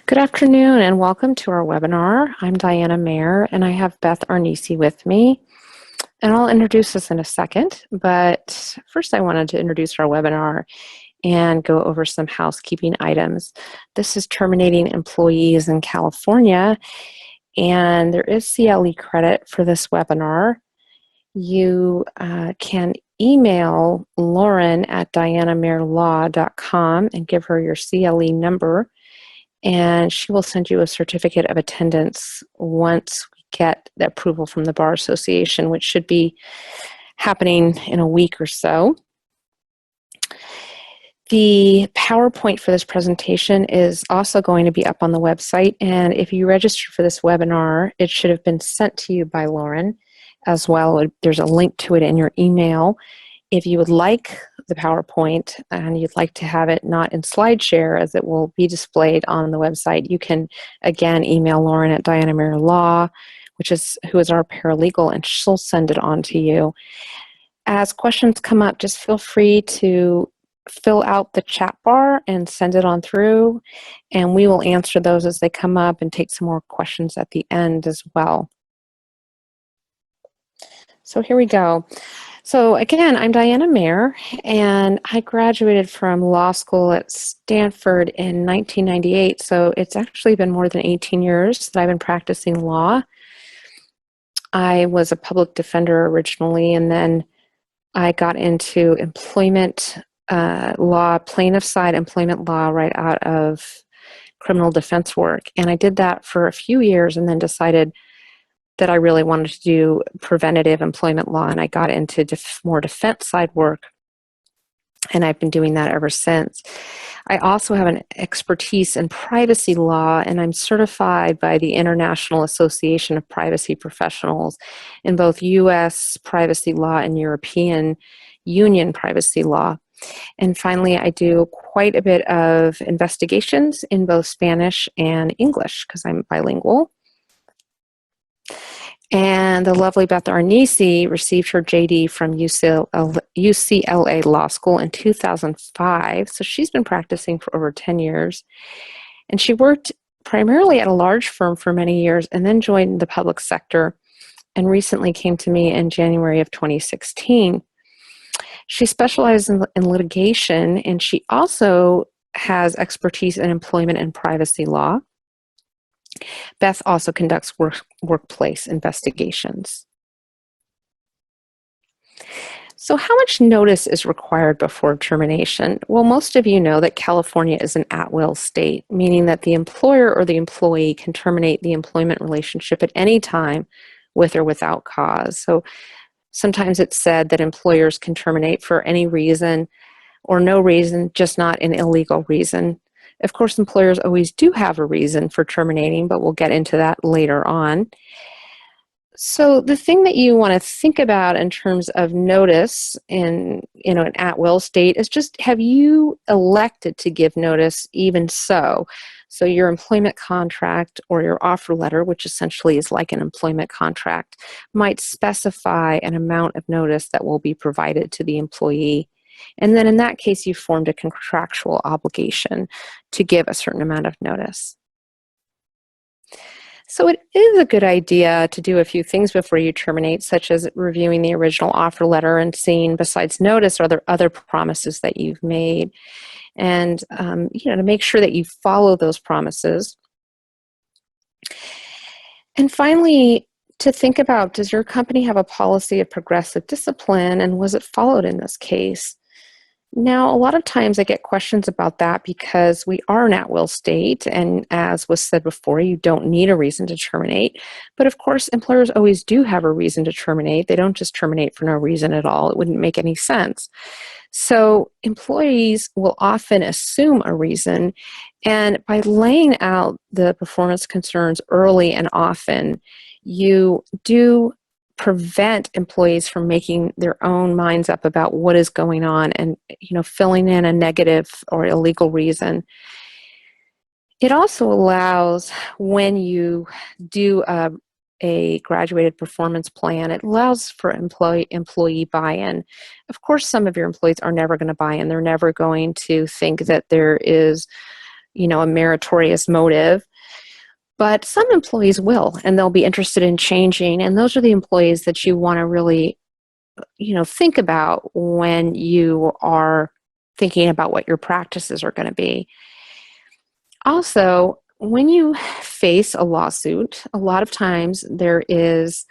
Good afternoon and welcome to our webinar. I'm Diana Maier and I have Beth Arnese with me. And I'll introduce us in a second, but first I wanted to introduce our webinar and go over some housekeeping items. This is Terminating Employees in California, and there is CLE credit for this webinar. You can email Lauren at dianamairlaw.com and give her your CLE number, and she will send you a certificate of attendance once we get the approval from the Bar Association, which should be happening in a week or so. The PowerPoint for this presentation is also going to be up on the website, and if you registered for this webinar, it should have been sent to you by Lauren as well. There's a link to it in your email. If you would like the PowerPoint and you'd like to have it not in SlideShare as it will be displayed on the website, you can again email Lauren at Diana Maier Law, who is our paralegal, and she'll send it on to you. As questions come up, just feel free to fill out the chat bar and send it on through, and we will answer those as they come up and take some more questions at the end as well. So here we go. So again, I'm Diana Maier, and I graduated from law school at Stanford in 1998, so it's actually been more than 18 years that I've been practicing law. I was a public defender originally, and then I got into employment law, plaintiff side employment law right out of criminal defense work, and I did that for a few years and then decided that I really wanted to do preventative employment law, and I got into more defense side work, and I've been doing that ever since. I also have an expertise in privacy law, and I'm certified by the International Association of Privacy Professionals in both U.S. privacy law and European Union privacy law. And finally, I do quite a bit of investigations in both Spanish and English because I'm bilingual. And the lovely Beth Arnese received her JD from UCLA Law School in 2005. So she's been practicing for over 10 years. And she worked primarily at a large firm for many years and then joined the public sector and recently came to me in January of 2016. She specializes in litigation, and she also has expertise in employment and privacy law. Beth also conducts workplace investigations. So how much notice is required before termination? Well, most of you know that California is an at-will state, meaning that the employer or the employee can terminate the employment relationship at any time with or without cause. So sometimes it's said that employers can terminate for any reason or no reason, just not an illegal reason. Of course, employers always do have a reason for terminating, but we'll get into that later on. So the thing that you want to think about in terms of notice in an at-will state is just, have you elected to give notice even so? So your employment contract or your offer letter, which essentially is like an employment contract, might specify an amount of notice that will be provided to the employee. And then in that case, you formed a contractual obligation to give a certain amount of notice. So it is a good idea to do a few things before you terminate, such as reviewing the original offer letter and seeing, besides notice, are there other promises that you've made, and to make sure that you follow those promises. And finally, to think about, does your company have a policy of progressive discipline, and was it followed in this case? Now, a lot of times I get questions about that because we are an at-will state, and as was said before, you don't need a reason to terminate. But of course, employers always do have a reason to terminate. They don't just terminate for no reason at all. It wouldn't make any sense. So employees will often assume a reason, and by laying out the performance concerns early and often, you do prevent employees from making their own minds up about what is going on and filling in a negative or illegal reason. It also allows, when you do a graduated performance plan, it allows for employee buy-in. Of course, some of your employees are never going to buy in. They're never going to think that there is a meritorious motive. But some employees will, and they'll be interested in changing. And those are the employees that you want to really, think about when you are thinking about what your practices are going to be. Also, when you face a lawsuit, a lot of times there is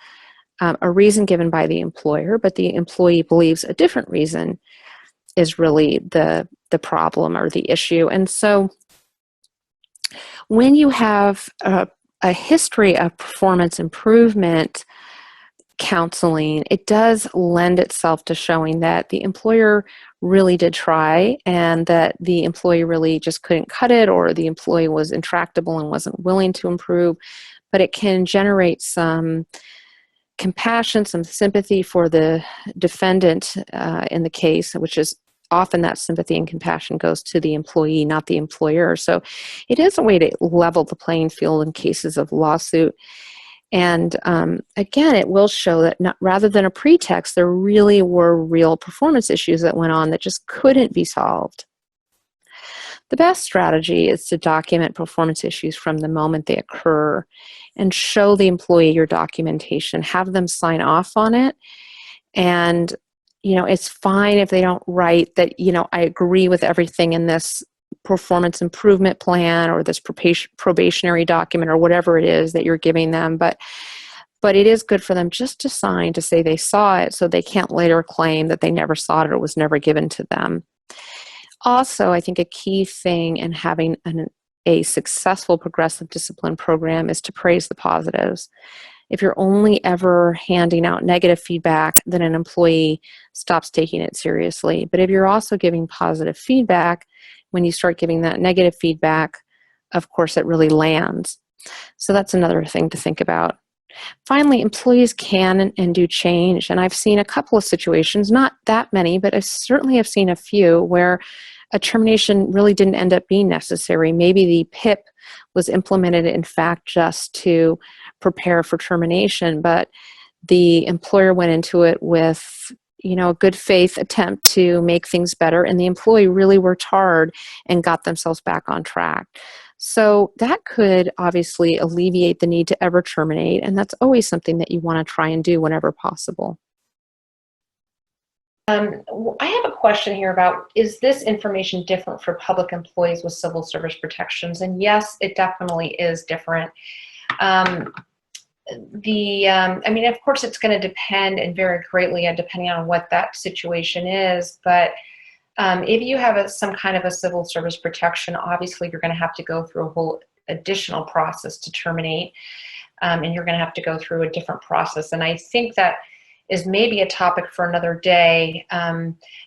a reason given by the employer, but the employee believes a different reason is really the problem or the issue. And so when you have a history of performance improvement counseling, it does lend itself to showing that the employer really did try and that the employee really just couldn't cut it, or the employee was intractable and wasn't willing to improve. But it can generate some compassion, some sympathy for the defendant in the case, which is often that sympathy and compassion goes to the employee, not the employer. So it is a way to level the playing field in cases of lawsuit. And again, it will show that rather than a pretext, there really were real performance issues that went on that just couldn't be solved. The best strategy is to document performance issues from the moment they occur and show the employee your documentation, have them sign off on it. And, it's fine if they don't write that, I agree with everything in this performance improvement plan or this probationary document or whatever it is that you're giving them. But it is good for them just to sign to say they saw it, so they can't later claim that they never saw it or it was never given to them. Also, I think a key thing in having a successful progressive discipline program is to praise the positives. If you're only ever handing out negative feedback, then an employee stops taking it seriously. But if you're also giving positive feedback, when you start giving that negative feedback, of course, it really lands. So that's another thing to think about. Finally, employees can and do change. And I've seen a couple of situations, not that many, but I certainly have seen a few where a termination really didn't end up being necessary. Maybe the PIP was implemented, in fact, just to prepare for termination, but the employer went into it with a good faith attempt to make things better, and the employee really worked hard and got themselves back on track. So that could obviously alleviate the need to ever terminate, and that's always something that you want to try and do whenever possible. I have a question here about, is this information different for public employees with civil service protections? And yes, it definitely is different. Of course, it's going to depend and vary greatly depending on what that situation is. But if you have some kind of a civil service protection, obviously you're going to have to go through a whole additional process to terminate, and you're going to have to go through a different process. And I think that is maybe a topic for another day,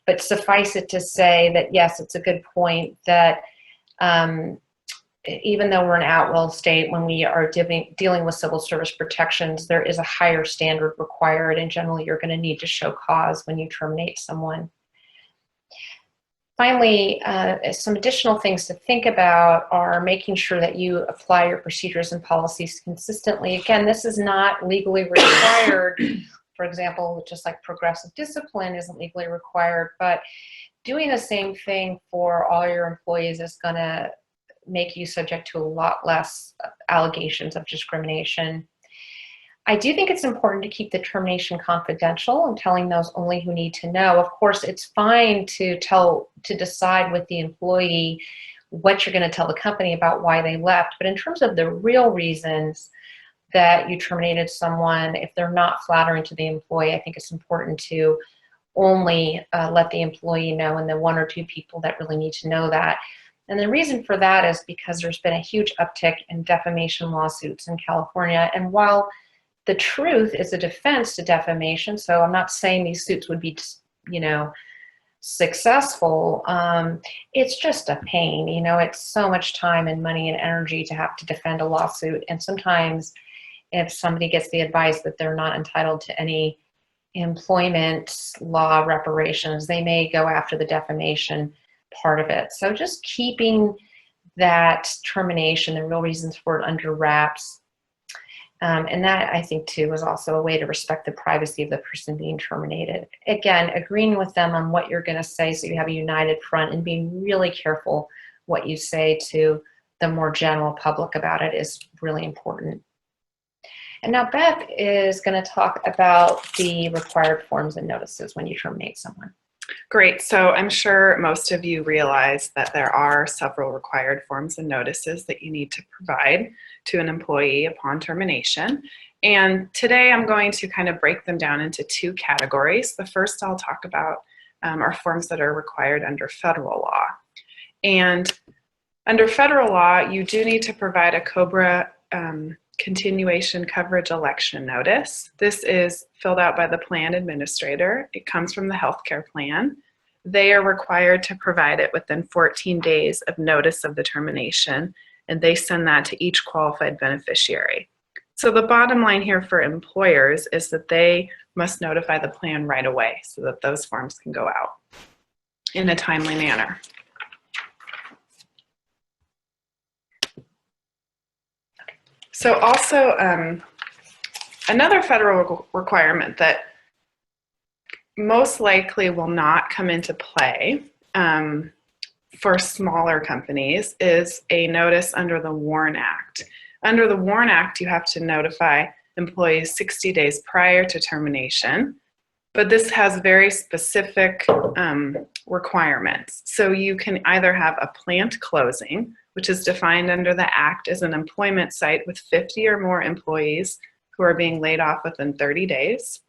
but suffice it to say that yes, it's a good point that even though we're an at-will state, when we are dealing with civil service protections, there is a higher standard required, and generally you're going to need to show cause when you terminate someone. Finally, some additional things to think about are making sure that you apply your procedures and policies consistently. Again, this is not legally required. For example, just like progressive discipline isn't legally required, but doing the same thing for all your employees is going to make you subject to a lot less allegations of discrimination. I do think it's important to keep the termination confidential and telling those only who need to know. Of course, it's fine to decide with the employee what you're going to tell the company about why they left, but in terms of the real reasons that you terminated someone, if they're not flattering to the employee, I think it's important to only let the employee know, and the one or two people that really need to know that. And the reason for that is because there's been a huge uptick in defamation lawsuits in California. And while the truth is a defense to defamation, so I'm not saying these suits would be, successful, it's just a pain. It's so much time and money and energy to have to defend a lawsuit. And sometimes if somebody gets the advice that they're not entitled to any employment law reparations, they may go after the defamation part of it. So just keeping that termination, the real reasons for it, under wraps. And that, I think, too, is also a way to respect the privacy of the person being terminated. Again, agreeing with them on what you're going to say so you have a united front, and being really careful what you say to the more general public about it is really important. And now Beth is going to talk about the required forms and notices when you terminate someone. Great. So I'm sure most of you realize that there are several required forms and notices that you need to provide to an employee upon termination. And today I'm going to kind of break them down into two categories. The first I'll talk about are forms that are required under federal law. And under federal law, you do need to provide a COBRA continuation coverage election notice. This is filled out by the plan administrator. It comes from the healthcare plan. They are required to provide it within 14 days of notice of the termination, and they send that to each qualified beneficiary. So the bottom line here for employers is that they must notify the plan right away so that those forms can go out in a timely manner. So also another federal requirement that most likely will not come into play for smaller companies is a notice under the WARN Act. Under the WARN Act, you have to notify employees 60 days prior to termination, but this has very specific requirements. So you can either have a plant closing, which is defined under the Act as an employment site with 50 or more employees who are being laid off within 30 days,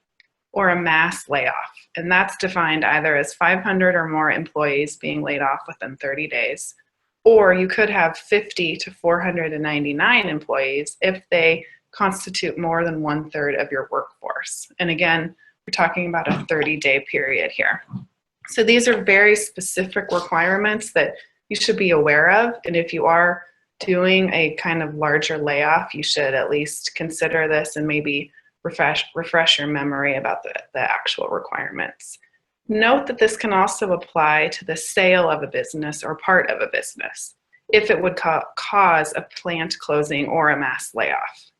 or a mass layoff. And that's defined either as 500 or more employees being laid off within 30 days, or you could have 50 to 499 employees if they constitute more than 1/3 of your workforce. And again, we're talking about a 30-day period here. So these are very specific requirements that you should be aware of, and if you are doing a kind of larger layoff, you should at least consider this and maybe refresh your memory about the actual requirements. Note that this can also apply to the sale of a business or part of a business if it would cause a plant closing or a mass layoff.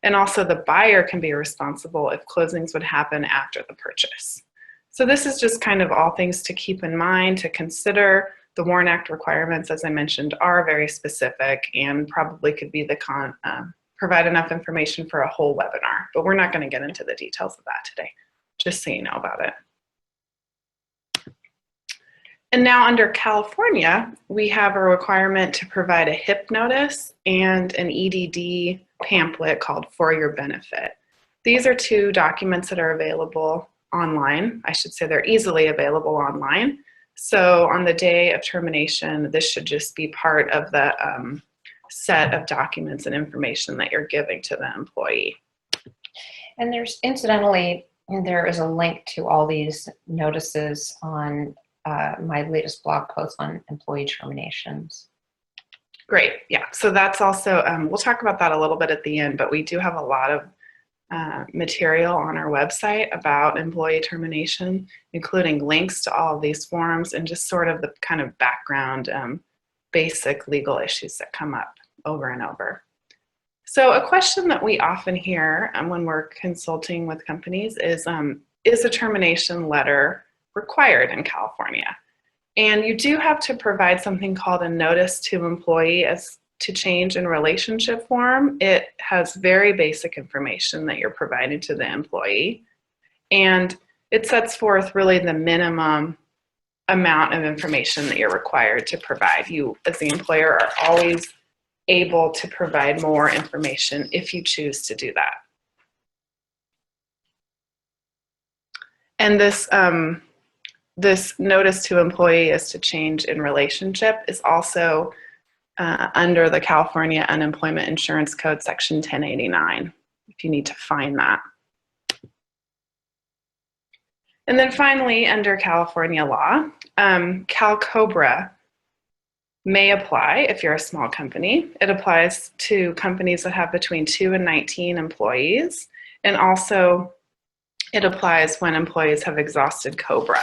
And also the buyer can be responsible if closings would happen after the purchase. So this is just kind of all things to keep in mind, to consider. The WARN Act requirements, as I mentioned, are very specific and probably could be provide enough information for a whole webinar, but we're not going to get into the details of that today, just so you know about it. And now under California, we have a requirement to provide a HIP notice and an EDD pamphlet called For Your Benefit. These are two documents that are available online. I should say they're easily available online. So on the day of termination, this should just be part of the set of documents and information that you're giving to the employee. And incidentally, there is a link to all these notices on my latest blog post on employee terminations. Great, yeah. So that's also, we'll talk about that a little bit at the end, but we do have a lot of material on our website about employee termination, including links to all of these forms and just sort of the kind of background basic legal issues that come up over and over. So a question that we often hear when we're consulting with companies is a termination letter required in California? And you do have to provide something called a notice to employee as to change in relationship form. It has very basic information that you're providing to the employee, and it sets forth really the minimum amount of information that you're required to provide. You, as the employer, are always able to provide more information if you choose to do that. And this notice to employee as to change in relationship is also under the California Unemployment Insurance Code, Section 1089, if you need to find that. And then finally, under California law, Cal-COBRA may apply if you're a small company. It applies to companies that have between 2 and 19 employees, and also it applies when employees have exhausted COBRA,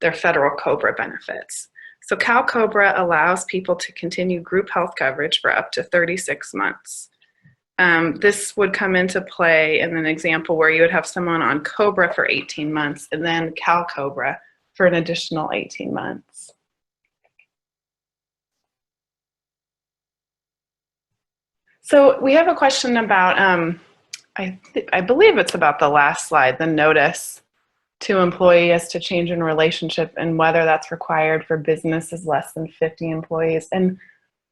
their federal COBRA benefits. So Cal-COBRA allows people to continue group health coverage for up to 36 months. This would come into play in an example where you would have someone on COBRA for 18 months and then Cal-COBRA for an additional 18 months. So we have a question about, I believe it's about the last slide, the notice to employee as to change in relationship and whether that's required for businesses less than 50 employees. And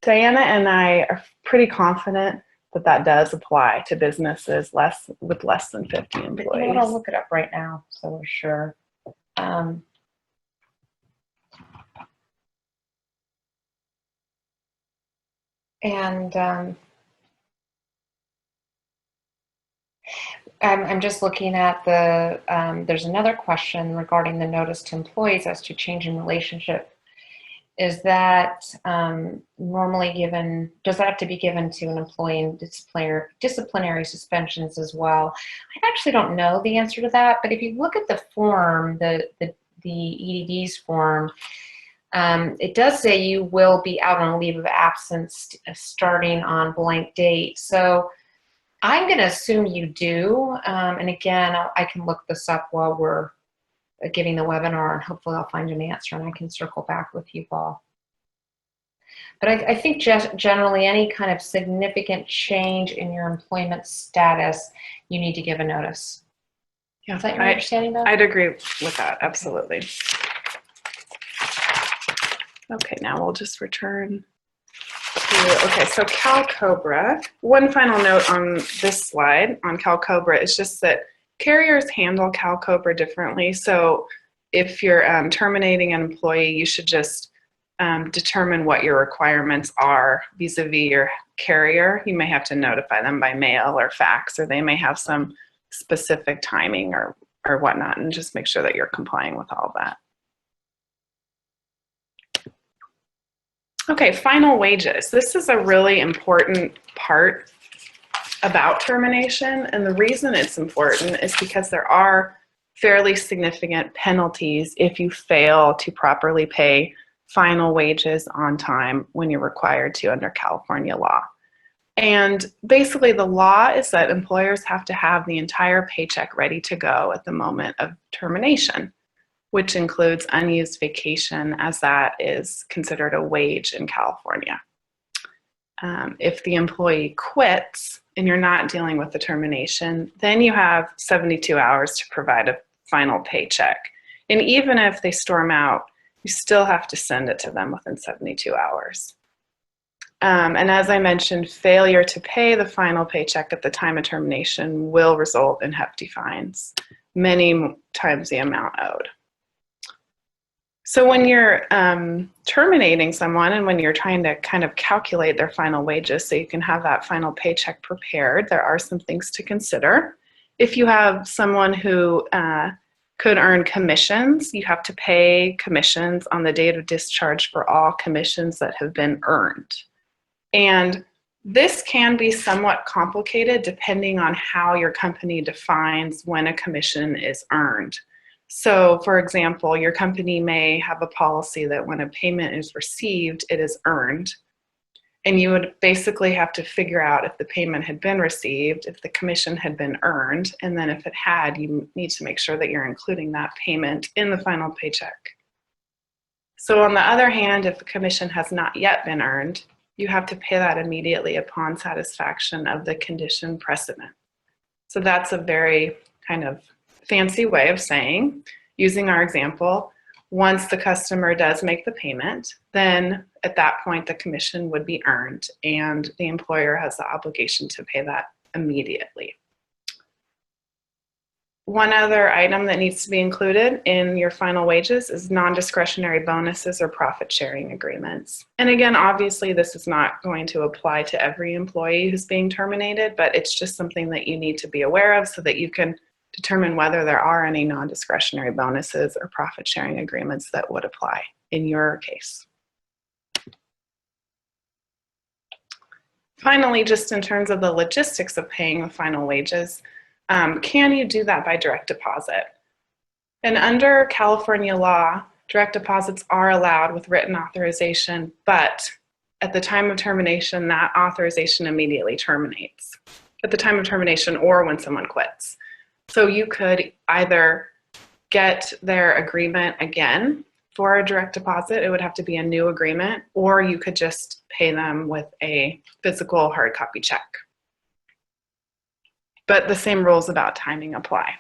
Diana and I are pretty confident that that does apply to businesses with less than 50 employees. You know what, I'll look it up right now so we're sure. I'm just looking at the, there's another question regarding the notice to employees as to change in relationship. Is that normally given, does that have to be given to an employee in disciplinary suspensions as well? I actually don't know the answer to that, but if you look at the form, the EDD's form, it does say you will be out on a leave of absence starting on blank date. So I'm going to assume you do. And again, I can look this up while we're giving the webinar, and hopefully I'll find an answer and I can circle back with you all. But I think just generally any kind of significant change in your employment status, you need to give a notice. Yeah, is that your understanding, Beth? I'd agree with that, absolutely. Okay, now we'll just return to, okay, so Cal-COBRA. One final note on this slide on Cal-COBRA is just that carriers handle Cal-COBRA differently. So if you're terminating an employee, you should just determine what your requirements are vis-a-vis your carrier. You may have to notify them by mail or fax, or they may have some specific timing or whatnot, and just make sure that you're complying with all of that. Okay, final wages. This is a really important part about termination, and the reason it's important is because there are fairly significant penalties if you fail to properly pay final wages on time when you're required to under California law. And basically the law is that employers have to have the entire paycheck ready to go at the moment of termination, which includes unused vacation, as that is considered a wage in California. If the employee quits and you're not dealing with the termination, then you have 72 hours to provide a final paycheck. And even if they storm out, you still have to send it to them within 72 hours. And as I mentioned, failure to pay the final paycheck at the time of termination will result in hefty fines, many times the amount owed. So when you're terminating someone and when you're trying to kind of calculate their final wages so you can have that final paycheck prepared, there are some things to consider. If you have someone who could earn commissions, you have to pay commissions on the date of discharge for all commissions that have been earned. And this can be somewhat complicated depending on how your company defines when a commission is earned. So, for example, your company may have a policy that when a payment is received, it is earned. And you would basically have to figure out if the payment had been received, if the commission had been earned, and then if it had, you need to make sure that you're including that payment in the final paycheck. So on the other hand, if a commission has not yet been earned, you have to pay that immediately upon satisfaction of the condition precedent. So that's a very kind of fancy way of saying, using our example, once the customer does make the payment, then at that point the commission would be earned and the employer has the obligation to pay that immediately. One other item that needs to be included in your final wages is non-discretionary bonuses or profit sharing agreements. And again, obviously this is not going to apply to every employee who's being terminated, but it's just something that you need to be aware of so that you can determine whether there are any non-discretionary bonuses or profit sharing agreements that would apply in your case. Finally, just in terms of the logistics of paying the final wages, can you do that by direct deposit? And under California law, direct deposits are allowed with written authorization, but at the time of termination, that authorization immediately terminates. At the time of termination or when someone quits. So you could either get their agreement again for a direct deposit, it would have to be a new agreement, or you could just pay them with a physical hard copy check. But the same rules about timing apply.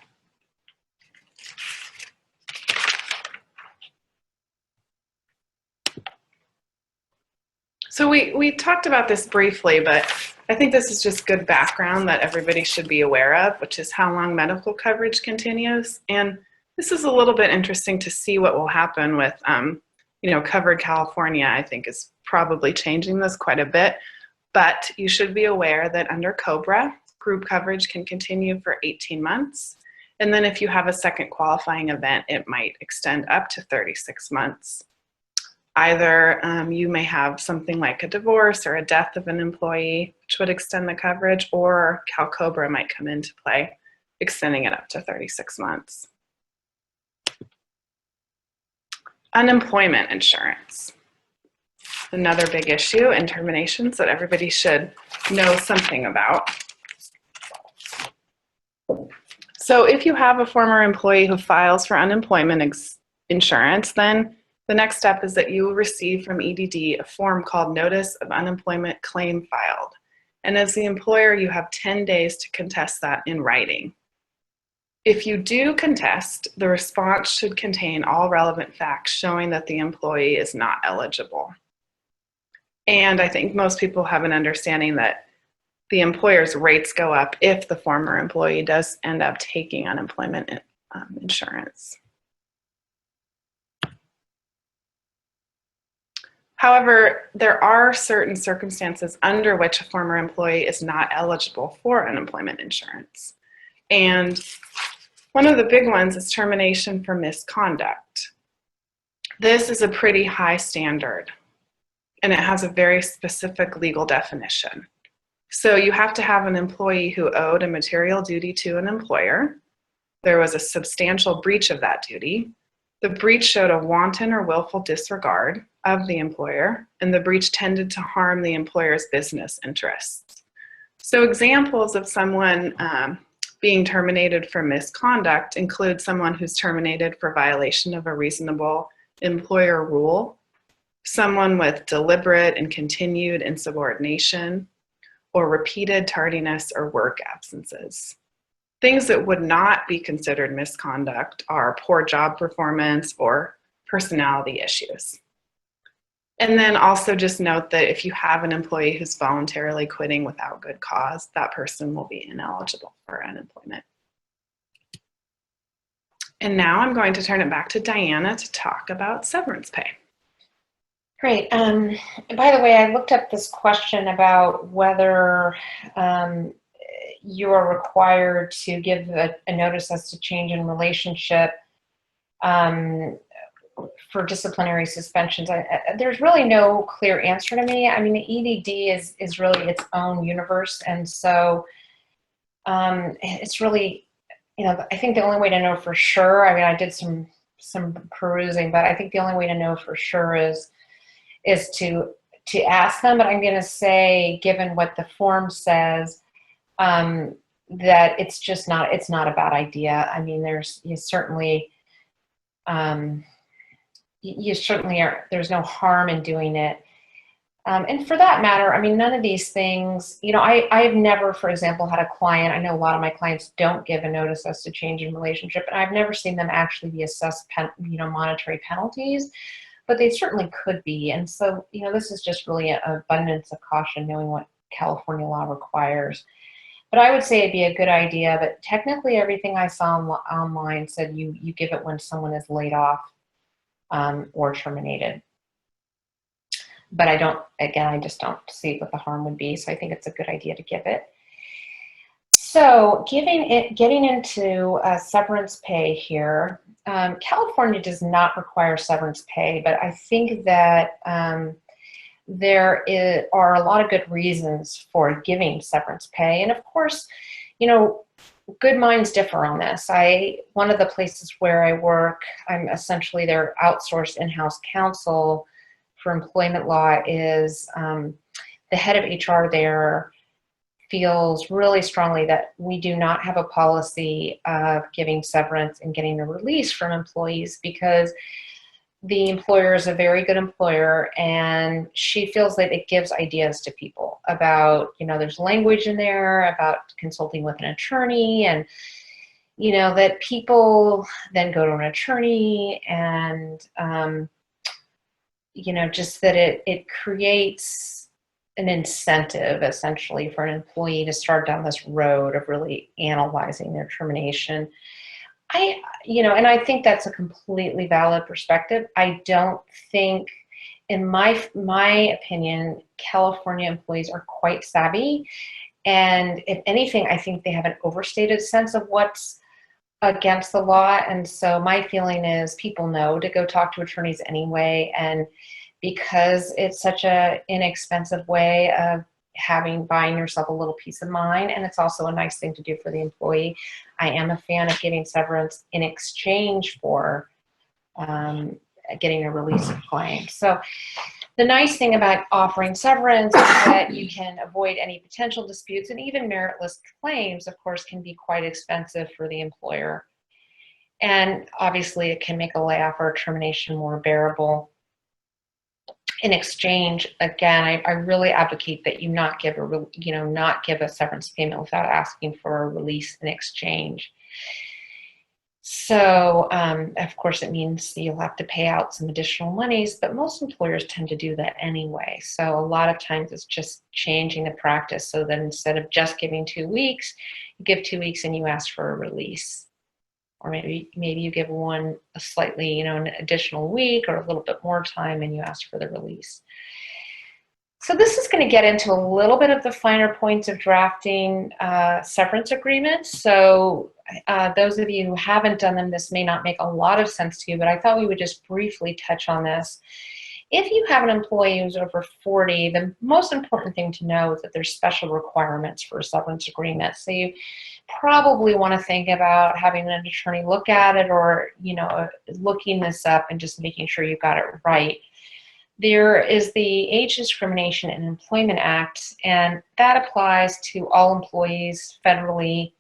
So we talked about this briefly, but I think this is just good background that everybody should be aware of, which is how long medical coverage continues. And this is a little bit interesting to see what will happen with, Covered California, I think, is probably changing this quite a bit. But you should be aware that under COBRA, group coverage can continue for 18 months. And then if you have a second qualifying event, it might extend up to 36 months. Either you may have something like a divorce or a death of an employee, which would extend the coverage, or Cal-COBRA might come into play, extending it up to 36 months. Unemployment insurance. Another big issue in terminations that everybody should know something about. So if you have a former employee who files for unemployment insurance, then the next step is that you will receive from EDD a form called Notice of Unemployment Claim Filed. And as the employer, you have 10 days to contest that in writing. If you do contest, the response should contain all relevant facts showing that the employee is not eligible. And I think most people have an understanding that the employer's rates go up if the former employee does end up taking unemployment insurance. However, there are certain circumstances under which a former employee is not eligible for unemployment insurance. And one of the big ones is termination for misconduct. This is a pretty high standard, and it has a very specific legal definition. So you have to have an employee who owed a material duty to an employer. There was a substantial breach of that duty. The breach showed a wanton or willful disregard of the employer, and the breach tended to harm the employer's business interests. So examples of someone being terminated for misconduct include someone who's terminated for violation of a reasonable employer rule, someone with deliberate and continued insubordination, or repeated tardiness or work absences. Things that would not be considered misconduct are poor job performance or personality issues. And then also just note that if you have an employee who's voluntarily quitting without good cause, that person will be ineligible for unemployment. And now I'm going to turn it back to Diana to talk about severance pay. Great. By the way, I looked up this question about whether you are required to give a notice as to change in relationship for disciplinary suspensions. There's really no clear answer to me. I mean, the EDD is really its own universe, and so it's really, I think the only way to know for sure, I mean, I did some perusing, but I think the only way to know for sure is to ask them. But I'm going to say, given what the form says, that it's not a bad idea. I mean, there's no harm in doing it. And for that matter, I mean, none of these things, I've never, for example, had a client, I know a lot of my clients don't give a notice as to change in relationship, and I've never seen them actually be assessed, monetary penalties, but they certainly could be. And so, this is just really an abundance of caution, knowing what California law requires. But I would say it'd be a good idea, but technically everything I saw online said you give it when someone is laid off or terminated. But I just don't see what the harm would be, so I think it's a good idea to give it. So getting into severance pay here, California does not require severance pay, but I think that there are a lot of good reasons for giving severance pay. And of course, good minds differ on this. One of the places where I work, I'm essentially their outsourced in-house counsel for employment law. Is the head of HR there feels really strongly that we do not have a policy of giving severance and getting a release from employees, because the employer is a very good employer, and she feels that it gives ideas to people about, you know, there's language in there about consulting with an attorney, and, you know, that people then go to an attorney, and, you know, just that it creates an incentive essentially for an employee to start down this road of really analyzing their termination. You know, and I think that's a completely valid perspective. I don't think, in my opinion, California employees are quite savvy. And if anything, I think they have an overstated sense of what's against the law. And so my feeling is people know to go talk to attorneys anyway. And because it's such a inexpensive way of buying yourself a little peace of mind, and it's also a nice thing to do for the employee. I am a fan of giving severance in exchange for getting a release of claims. So the nice thing about offering severance is that you can avoid any potential disputes, and even meritless claims, of course, can be quite expensive for the employer. And obviously it can make a layoff or a termination more bearable. In exchange, again, I really advocate that you not give a severance payment without asking for a release in exchange. So, of course, it means you'll have to pay out some additional monies, but most employers tend to do that anyway. So a lot of times it's just changing the practice so that instead of just giving 2 weeks, you give 2 weeks and you ask for a release. Or maybe you give a slightly, an additional week or a little bit more time and you ask for the release. So this is going to get into a little bit of the finer points of drafting severance agreements. So those of you who haven't done them, this may not make a lot of sense to you, but I thought we would just briefly touch on this. If you have an employee who's over 40, the most important thing to know is that there's special requirements for a severance agreement. So you probably want to think about having an attorney look at it, or looking this up and just making sure you got it right. There is the Age Discrimination in Employment Act, and that applies to all employees federally,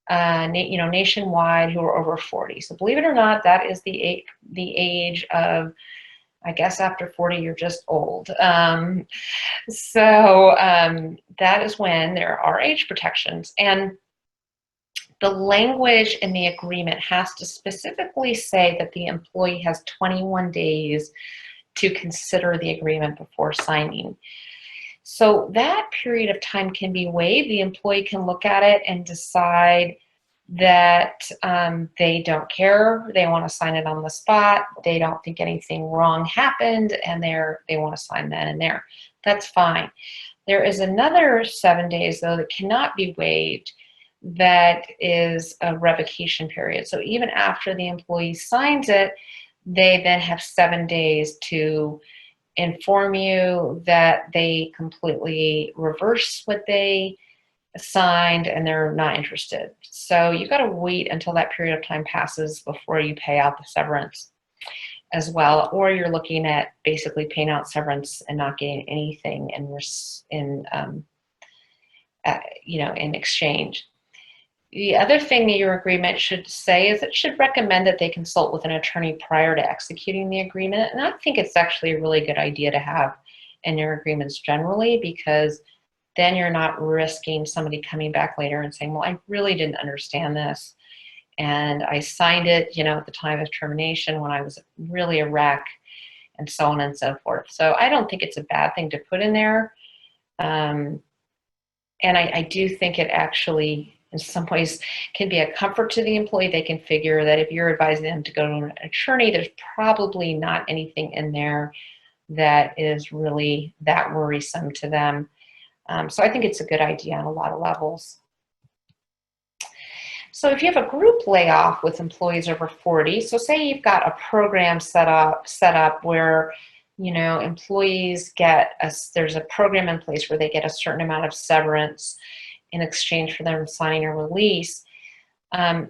nationwide, who are over 40. So believe it or not, that is the age of, I guess after 40, you're just old. That is when there are age protections. And the language in the agreement has to specifically say that the employee has 21 days to consider the agreement before signing. So that period of time can be waived. The employee can look at it and decide that they don't care, they want to sign it on the spot, they don't think anything wrong happened, and they want to sign then and there. That's fine. There is another 7 days, though, that cannot be waived. That is a revocation period. So even after the employee signs it, they then have 7 days to inform you that they completely reverse what they signed and they're not interested. So you got to wait until that period of time passes before you pay out the severance as well, or you're looking at basically paying out severance and not getting anything in exchange. The other thing that your agreement should say is it should recommend that they consult with an attorney prior to executing the agreement. And I think it's actually a really good idea to have in your agreements generally, because then you're not risking somebody coming back later and saying, well, I really didn't understand this, and I signed it, at the time of termination when I was really a wreck, and so on and so forth. So I don't think it's a bad thing to put in there. And I do think it actually, in some ways, can be a comfort to the employee. They can figure that if you're advising them to go to an attorney, there's probably not anything in there that is really that worrisome to them. So I think it's a good idea on a lot of levels. So if you have a group layoff with employees over 40, so say you've got a program set up where, employees there's a program in place where they get a certain amount of severance in exchange for them signing a release, and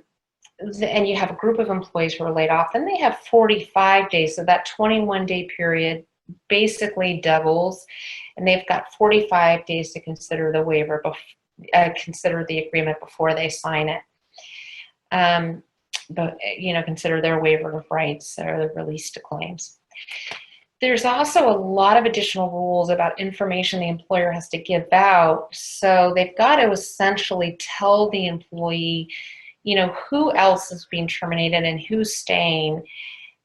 you have a group of employees who are laid off, then they have 45 days. So that 21-day period basically doubles, and they've got 45 days to consider the waiver, consider the agreement before they sign it. but, consider their waiver of rights or the release to claims. There's also a lot of additional rules about information the employer has to give out. So they've got to essentially tell the employee, who else is being terminated and who's staying.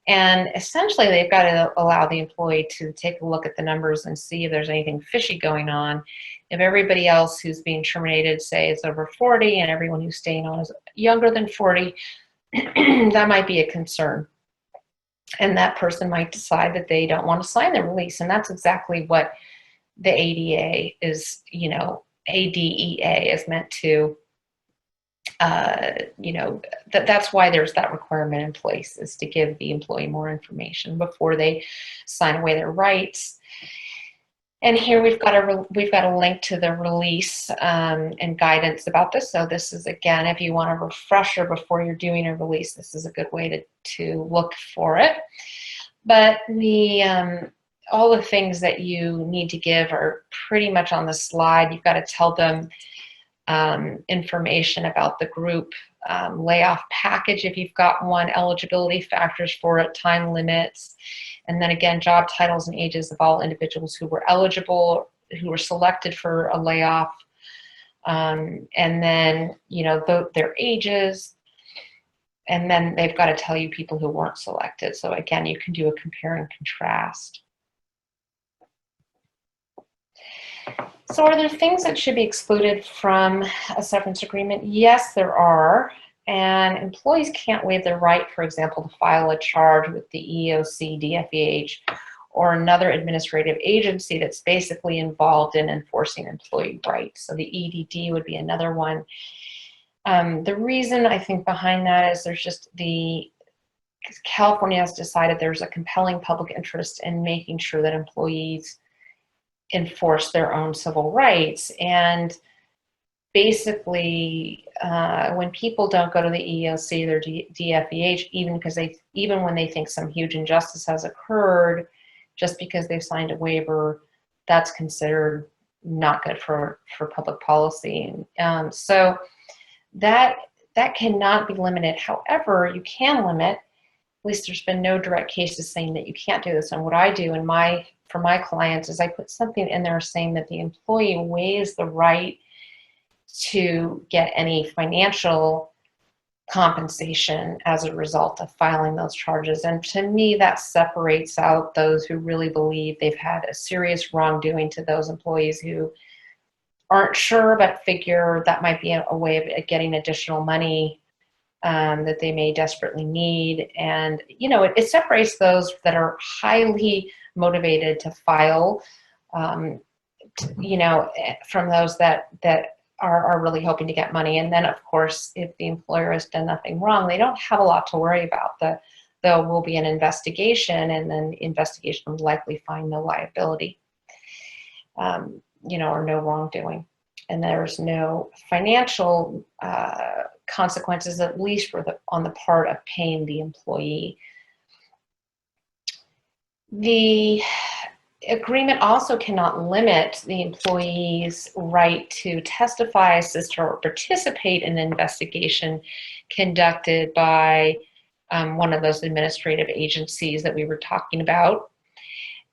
And essentially they've got to allow the employee to take a look at the numbers and see if there's anything fishy going on. If everybody else who's being terminated, say, is over 40 and everyone who's staying on is younger than 40, that might be a concern. And that person might decide that they don't want to sign the release. And that's exactly what the ADA is, ADEA is meant to, that's why there's that requirement in place, is to give the employee more information before they sign away their rights. And here we've got a link to the release and guidance about this. So this is, again, if you want a refresher before you're doing a release, this is a good way to look for it. But all the things that you need to give are pretty much on the slide. You've got to tell them information about the group layoff package if you've got one, eligibility factors for it, time limits, and then again, job titles and ages of all individuals who were eligible, who were selected for a layoff, and then, their ages, and then they've got to tell you people who weren't selected. So again, you can do a compare and contrast. So are there things that should be excluded from a severance agreement? Yes, there are. And employees can't waive their right, for example, to file a charge with the EEOC, DFEH, or another administrative agency that's basically involved in enforcing employee rights. So the EDD would be another one. The reason I think behind that is California has decided there's a compelling public interest in making sure that employees enforce their own civil rights. And basically, when people don't go to the EEOC or DFEH, even when they think some huge injustice has occurred, just because they've signed a waiver, that's considered not good for public policy. So that cannot be limited. However, you can limit. At least there's been no direct cases saying that you can't do this. And what I do for my clients is I put something in there saying that the employee waives the right to get any financial compensation as a result of filing those charges. And to me, that separates out those who really believe they've had a serious wrongdoing to those employees who aren't sure but figure that might be a way of getting additional money that they may desperately need. And, it separates those that are highly motivated to file, from those that are really hoping to get money. And then, of course, if the employer has done nothing wrong, they don't have a lot to worry about. There will be an investigation, and then the investigation will likely find no liability, or no wrongdoing. And there's no financial consequences, at least on the part of paying the employee. The agreement also cannot limit the employee's right to testify, assist, or participate in an investigation conducted by one of those administrative agencies that we were talking about.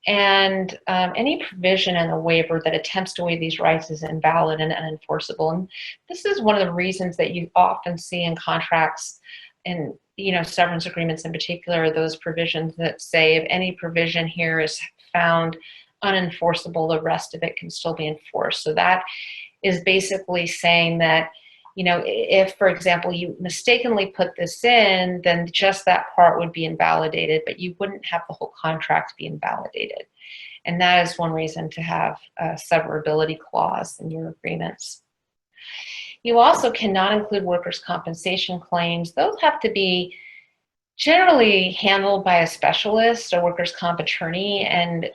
And any provision in the waiver that attempts to waive these rights is invalid and unenforceable. And this is one of the reasons that you often see in contracts and severance agreements in particular, those provisions that say if any provision here is found unenforceable, the rest of it can still be enforced. So that is basically saying that, if, for example, you mistakenly put this in, then just that part would be invalidated, but you wouldn't have the whole contract be invalidated. And that is one reason to have a severability clause in your agreements. You also cannot include workers' compensation claims. Those have to be generally handled by a specialist, a workers' comp attorney, and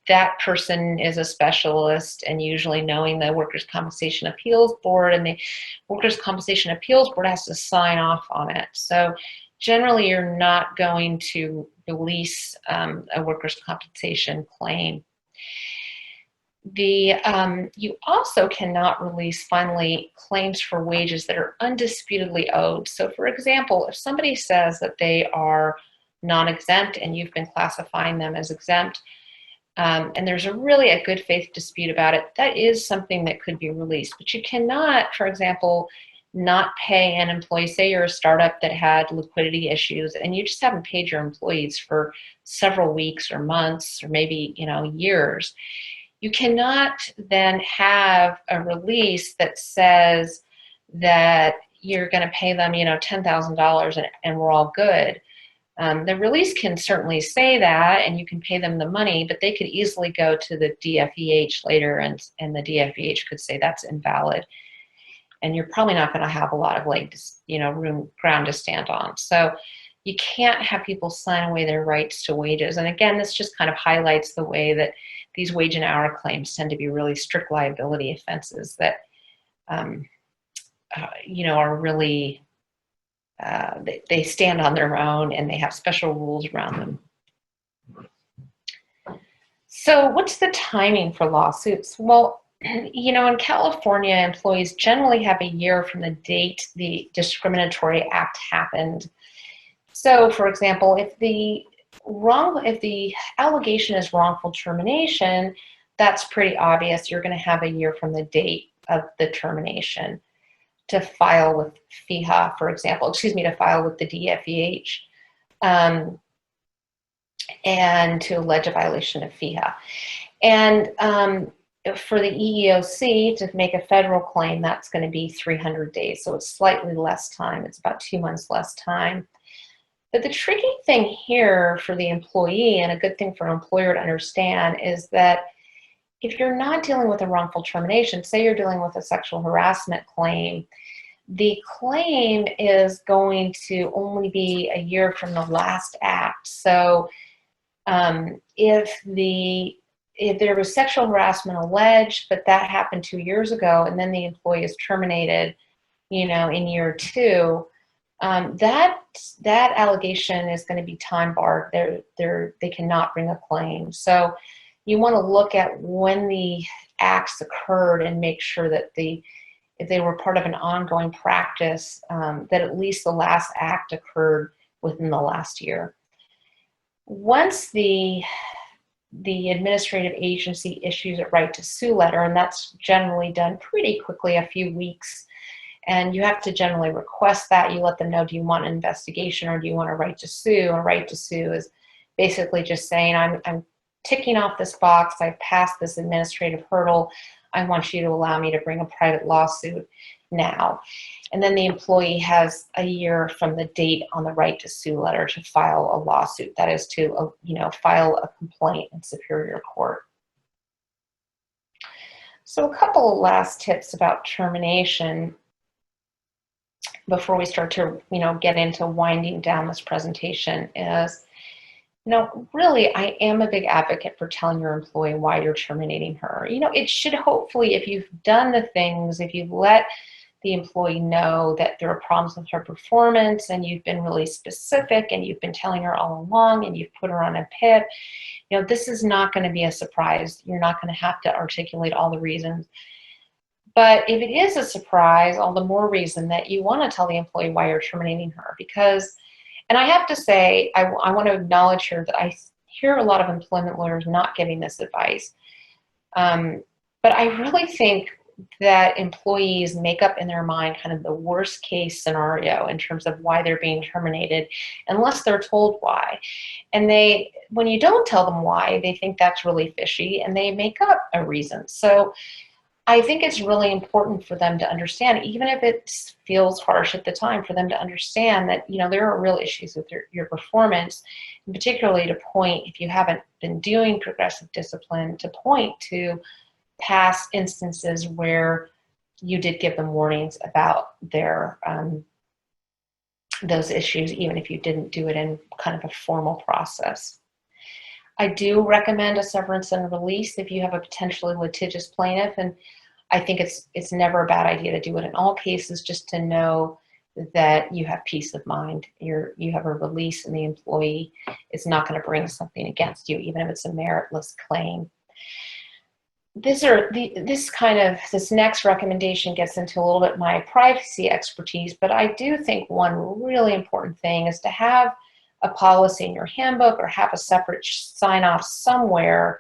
that person is a specialist and usually knowing the Workers' Compensation Appeals Board, and the Workers' Compensation Appeals Board has to sign off on it. So generally you're not going to release a workers' compensation claim. You also cannot release, finally, claims for wages that are undisputedly owed. So for example, if somebody says that they are non-exempt and you've been classifying them as exempt, and there's really a good faith dispute about it, that is something that could be released. But you cannot, for example, not pay an employee. Say you're a startup that had liquidity issues and you just haven't paid your employees for several weeks or months or maybe, years. You cannot then have a release that says that you're going to pay them, $10,000 and we're all good. The release can certainly say that, and you can pay them the money, but they could easily go to the DFEH later, and the DFEH could say that's invalid. And you're probably not going to have a lot of ground to stand on. So you can't have people sign away their rights to wages. And again, this just kind of highlights the way that these wage and hour claims tend to be really strict liability offenses that, are really, they stand on their own and they have special rules around them. So what's the timing for lawsuits? Well, in California, employees generally have a year from the date the discriminatory act happened. So, for example, if the allegation is wrongful termination, that's pretty obvious. You're going to have a year from the date of the termination to file with FEHA, for example, to file with the DFEH, and to allege a violation of FEHA. And for the EEOC to make a federal claim, that's going to be 300 days. So it's slightly less time. It's about 2 months less time. But the tricky thing here for the employee, and a good thing for an employer to understand, is that if you're not dealing with a wrongful termination, say you're dealing with a sexual harassment claim, the claim is going to only be a year from the last act. So if there was sexual harassment alleged, but that happened 2 years ago, and then the employee is terminated, in year 2, that allegation is going to be time barred. They cannot bring a claim. So you want to look at when the acts occurred and make sure that if they were part of an ongoing practice, that at least the last act occurred within the last year. Once the administrative agency issues a right to sue letter, and that's generally done pretty quickly, a few weeks, and you have to generally request that. You let them know, do you want an investigation or do you want a right to sue? A right to sue is basically just saying, I'm ticking off this box, I've passed this administrative hurdle, I want you to allow me to bring a private lawsuit now. And then the employee has a year from the date on the right to sue letter to file a lawsuit. That is to, file a complaint in Superior Court. So a couple of last tips about termination before we start to, get into winding down this presentation is, really, I am a big advocate for telling your employee why you're terminating her. It should hopefully, if you've done the things, if you've let the employee know that there are problems with her performance and you've been really specific and you've been telling her all along and you've put her on a PIP, this is not going to be a surprise. You're not going to have to articulate all the reasons. But if it is a surprise, all the more reason that you want to tell the employee why you're terminating her. Because, and I have to say, I want to acknowledge here that I hear a lot of employment lawyers not giving this advice. But I really think that employees make up in their mind kind of the worst case scenario in terms of why they're being terminated, unless they're told why. And when you don't tell them why, they think that's really fishy and they make up a reason. So I think it's really important for them to understand, even if it feels harsh at the time, for them to understand that, there are real issues with your performance, and particularly to point, if you haven't been doing progressive discipline, to point to past instances where you did give them warnings about those issues, even if you didn't do it in kind of a formal process. I do recommend a severance and release if you have a potentially litigious plaintiff, and I think it's never a bad idea to do it in all cases, just to know that you have peace of mind. You have a release and the employee is not going to bring something against you, even if it's a meritless claim. this next recommendation gets into a little bit my privacy expertise, but I do think one really important thing is to have a policy in your handbook or have a separate sign off somewhere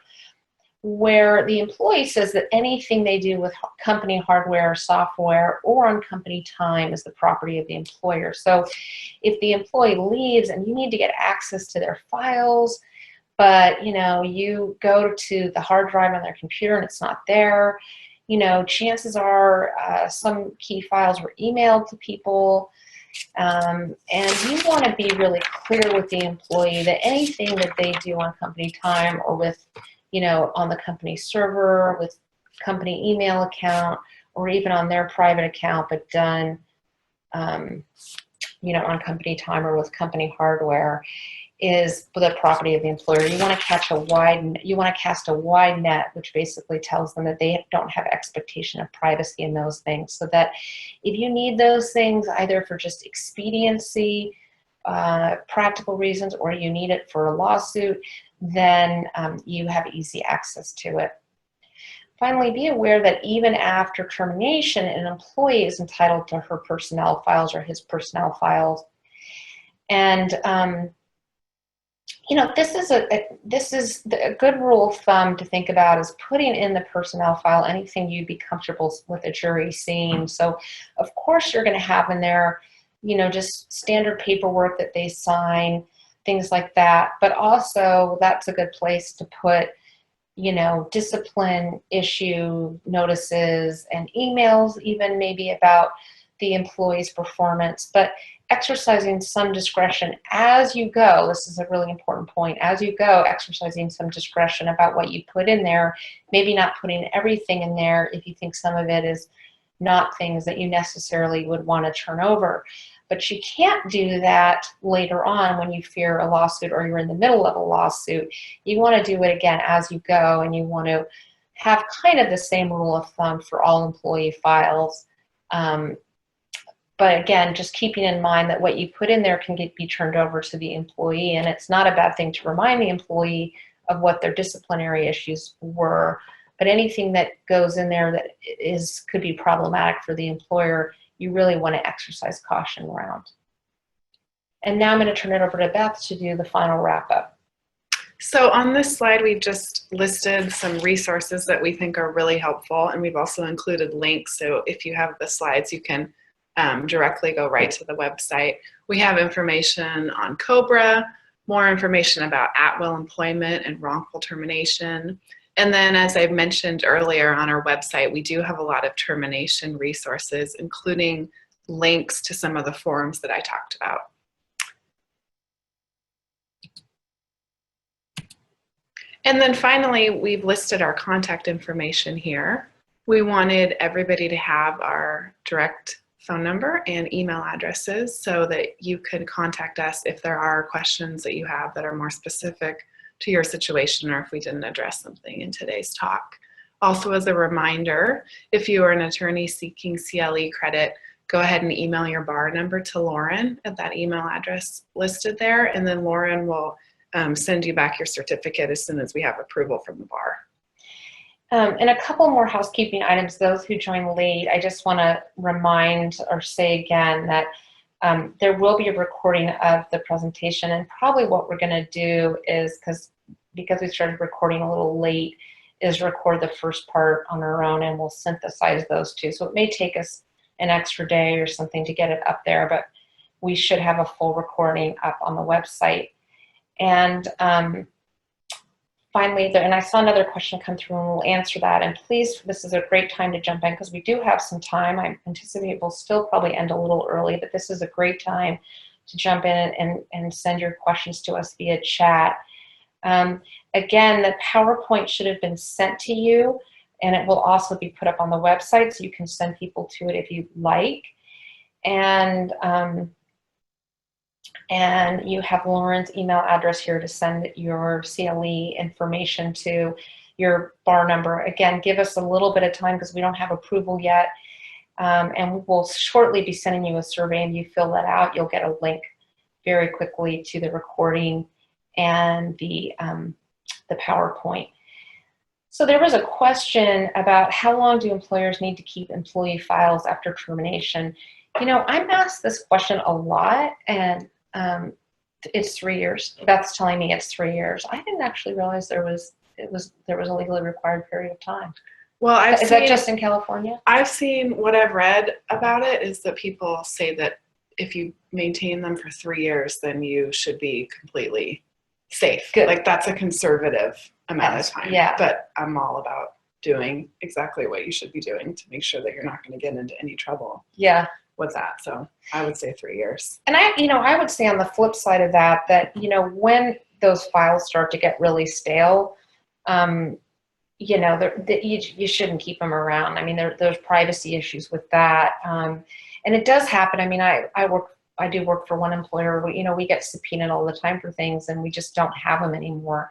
where the employee says that anything they do with company hardware, software, or on company time is the property of the employer. So if the employee leaves and you need to get access to their files, but you go to the hard drive on their computer and it's not there, chances are some key files were emailed to people. And you want to be really clear with the employee that anything that they do on company time or with, on the company server, with company email account, or even on their private account, but done, on company time or with company hardware, is the property of the employer. You want to cast a wide net, which basically tells them that they don't have expectation of privacy in those things, so that if you need those things either for just expediency, practical reasons, or you need it for a lawsuit, then you have easy access to it. Finally, be aware that even after termination, an employee is entitled to her personnel files or his personnel files. And this is a good rule of thumb to think about, is putting in the personnel file anything you'd be comfortable with a jury seeing. So of course you're going to have in there, just standard paperwork that they sign, things like that. But also that's a good place to put, discipline issue notices and emails, even maybe about the employee's performance. But exercising some discretion as you go, this is a really important point, as you go, exercising some discretion about what you put in there, maybe not putting everything in there if you think some of it is not things that you necessarily would want to turn over. But you can't do that later on when you fear a lawsuit or you're in the middle of a lawsuit. You want to do it again as you go, and you want to have kind of the same rule of thumb for all employee files. But again, just keeping in mind that what you put in there can be turned over to the employee, and it's not a bad thing to remind the employee of what their disciplinary issues were. But anything that goes in there that could be problematic for the employer, you really want to exercise caution around. And now I'm going to turn it over to Beth to do the final wrap up. So on this slide, we've just listed some resources that we think are really helpful, and we've also included links. So if you have the slides, you can directly go right to the website. We have information on COBRA, more information about at-will employment and wrongful termination. And then, as I've mentioned earlier, on our website, we do have a lot of termination resources, including links to some of the forums that I talked about. And then finally, we've listed our contact information here. We wanted everybody to have our direct phone number and email addresses so that you can contact us if there are questions that you have that are more specific to your situation, or if we didn't address something in today's talk. Also, as a reminder, if you are an attorney seeking CLE credit, go ahead and email your bar number to Lauren at that email address listed there, and then Lauren will send you back your certificate as soon as we have approval from the bar. And a couple more housekeeping items. Those who joined late, I just want to remind or say again that there will be a recording of the presentation, and probably what we're going to do is, because we started recording a little late, is record the first part on our own, and we'll synthesize those two. So it may take us an extra day or something to get it up there, but we should have a full recording up on the website. And finally, and I saw another question come through, and we'll answer that. And please, this is a great time to jump in because we do have some time. I anticipate we'll still probably end a little early, but this is a great time to jump in and send your questions to us via chat. Again, the PowerPoint should have been sent to you, and it will also be put up on the website, so you can send people to it if you'd like. And you have Lauren's email address here to send your CLE information to, your bar number. Again, give us a little bit of time because we don't have approval yet. And we'll shortly be sending you a survey, and you fill that out. You'll get a link very quickly to the recording and the PowerPoint. So there was a question about how long do employers need to keep employee files after termination. You know, I'm asked this question a lot, and it's 3 years. Beth's telling me it's 3 years. I didn't actually realize there was a legally required period of time. Well, Is that just in California? I've seen, what I've read about it is that people say that if you maintain them for 3 years, then you should be completely safe. Good. Like that's a conservative amount of time. Yeah. But I'm all about doing exactly what you should be doing to make sure that you're not going to get into any trouble. Yeah. With that. So I would say 3 years. And I would say on the flip side of that, when those files start to get really stale, you shouldn't keep them around. I mean, there's privacy issues with that. And it does happen. I mean, I do work for one employer. We get subpoenaed all the time for things, and we just don't have them anymore.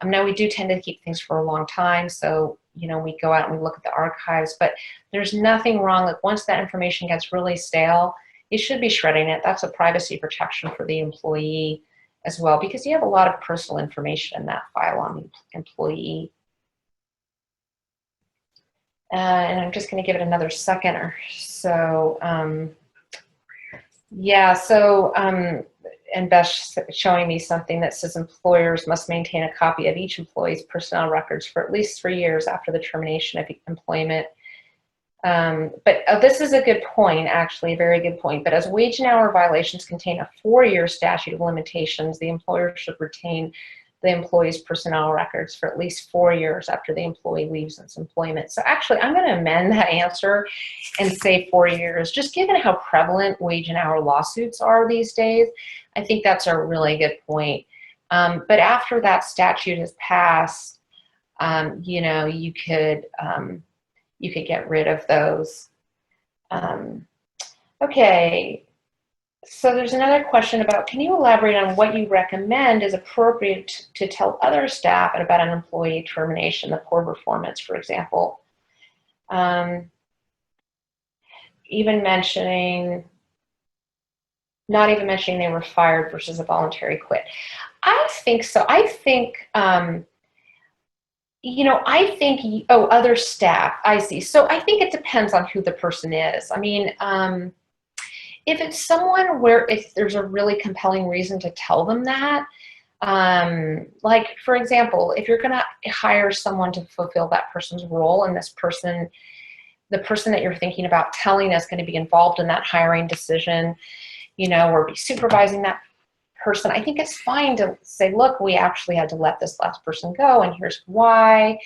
Now we do tend to keep things for a long time, so we go out and we look at the archives, but there's nothing wrong. Like once that information gets really stale, you should be shredding it. That's a privacy protection for the employee as well, because you have a lot of personal information in that file on the employee. And I'm just going to give it another second or so. And Beth's showing me something that says employers must maintain a copy of each employee's personnel records for at least 3 years after the termination of employment. But this is a good point, actually, a very good point. But as wage and hour violations contain a 4-year statute of limitations, the employer should retain the employee's personnel records for at least 4 years after the employee leaves its employment. So actually, I'm going to amend that answer and say 4 years, just given how prevalent wage and hour lawsuits are these days. I think that's a really good point. But after that statute has passed, you could get rid of those. Okay. So there's another question about, can you elaborate on what you recommend is appropriate to tell other staff about an employee termination, the poor performance, for example? Not even mentioning they were fired versus a voluntary quit. I think so. I think, other staff, I see. So I think it depends on who the person is. I mean, if it's someone if there's a really compelling reason to tell them that, like for example, if you're going to hire someone to fulfill that person's role, and the person that you're thinking about telling is going to be involved in that hiring decision, or be supervising that person, I think it's fine to say, look, we actually had to let this last person go, and here's why.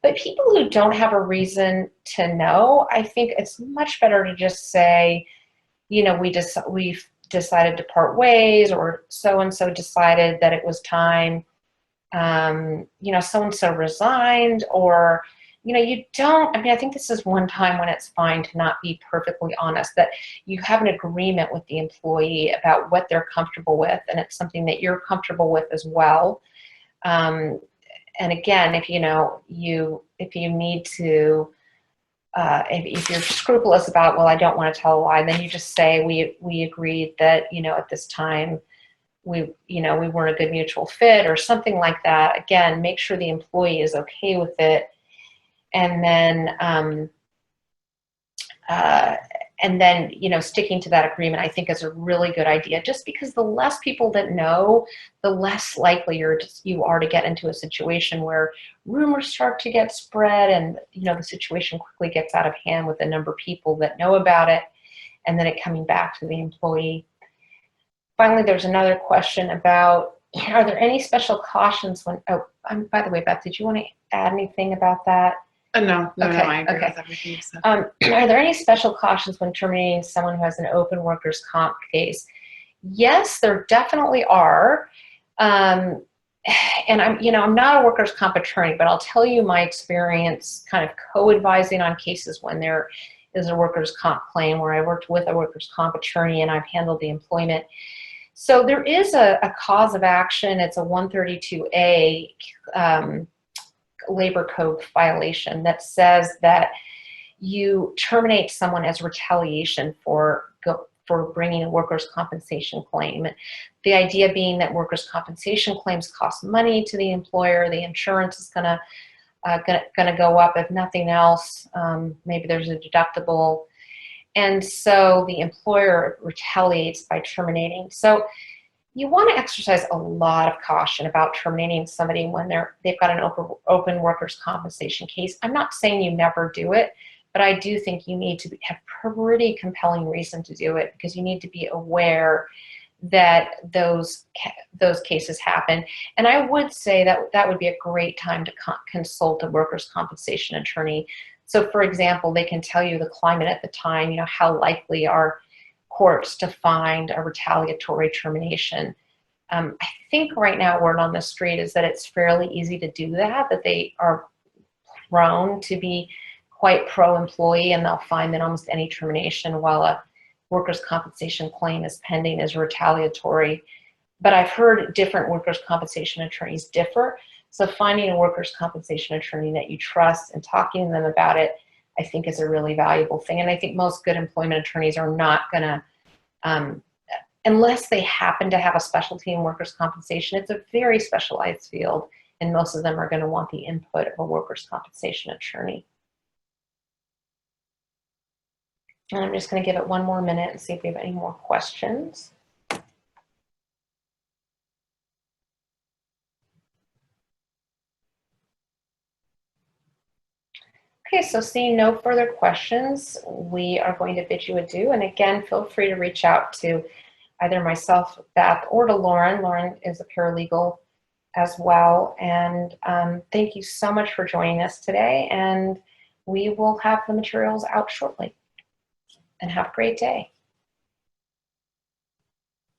But people who don't have a reason to know, I think it's much better to just say, we've decided to part ways, or so-and-so decided that it was time, so-and-so resigned, or, I think this is one time when it's fine to not be perfectly honest, that you have an agreement with the employee about what they're comfortable with, and it's something that you're comfortable with as well. And again, if you need to, if you're scrupulous about, well, I don't want to tell a lie, then you just say, we agreed that, at this time, we weren't a good mutual fit, or something like that. Again, make sure the employee is okay with it. And then, sticking to that agreement, I think is a really good idea, just because the less people that know, the less likely you are to get into a situation where rumors start to get spread, and, the situation quickly gets out of hand with the number of people that know about it, and then it coming back to the employee. Finally, there's another question about, are there any special cautions when, by the way, Beth, did you want to add anything about that? No, Okay, I agree okay. with everything you said. Are there any special cautions when terminating someone who has an open workers' comp case? Yes, there definitely are. And I'm not a workers' comp attorney, but I'll tell you my experience kind of co-advising on cases when there is a workers' comp claim, where I worked with a workers' comp attorney and I've handled the employment. So there is a cause of action. It's a 132A labor code violation that says that you terminate someone as retaliation for bringing a workers' compensation claim. The idea being that workers' compensation claims cost money to the employer. The insurance is going to going to go up. If nothing else, maybe there's a deductible. And so the employer retaliates by terminating. So you want to exercise a lot of caution about terminating somebody when they've got an open workers' compensation case. I'm not saying you never do it, but I do think you need to have pretty compelling reason to do it, because you need to be aware that those cases happen. And I would say that that would be a great time to consult a workers' compensation attorney. So for example, they can tell you the climate at the time, how likely are courts to find a retaliatory termination. I think right now word on the street is that it's fairly easy to do that they are prone to be quite pro-employee, and they'll find that almost any termination while a workers' compensation claim is pending is retaliatory. But I've heard different workers' compensation attorneys differ. So finding a workers' compensation attorney that you trust and talking to them about it, I think is a really valuable thing. And I think most good employment attorneys are not going to, unless they happen to have a specialty in workers' compensation, it's a very specialized field, and most of them are going to want the input of a workers' compensation attorney. And I'm just going to give it one more minute and see if we have any more questions. Okay, so seeing no further questions, we are going to bid you adieu. And again, feel free to reach out to either myself, Beth, or to Lauren. Lauren is a paralegal as well. And thank you so much for joining us today. And we will have the materials out shortly. And have a great day.